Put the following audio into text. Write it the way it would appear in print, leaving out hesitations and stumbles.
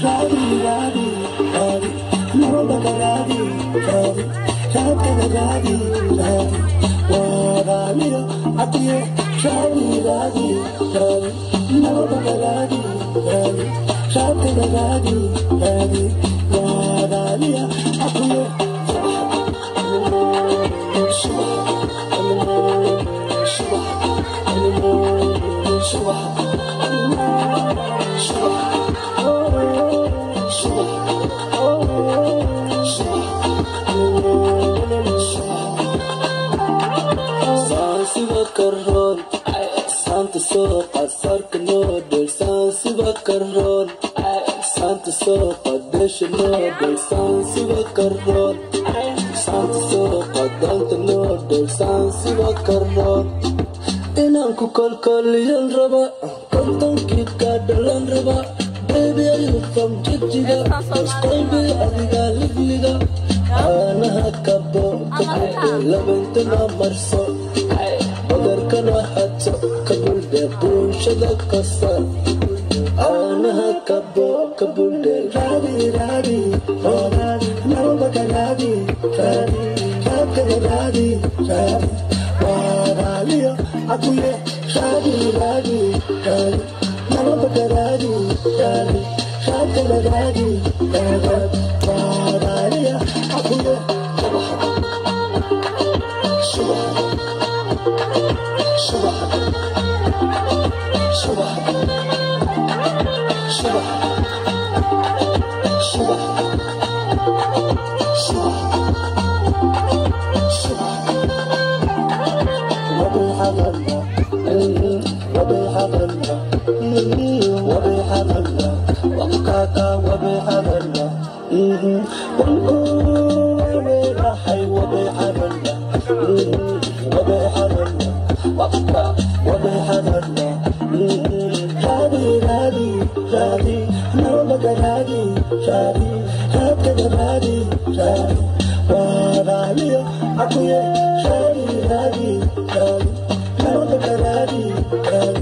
Radi, radi, radi, nobaka radi, radi, radi, radi, radi, waraliya atiye. Radi, radi, radi, nobaka radi, radi, radi, radi, radi, waraliya atiye. Karon, Santa Sopa, Sarkanode, Sansiva Karon, Santa Sopa, Deshanode, Sansiva Karon, Santa Sopa, Dantanode, Sansiva Karon. Inanku Kolkolian Raba, Konton Kika Dalan Raba, baby, are you from Jijiga? Baby, Aliga, Ligliga, Anahakabo, Kabu, Laventana Marso. Agar kana hato kabul de bushada kasa ana kabo kabul de radi radi radi nobaka radi radi radi radi radi waraliya akuye radi radi radi nobaka radi radi radi radi radi waraliya akuye Akuye, shadi, radi, radi, nobaka radi, radi.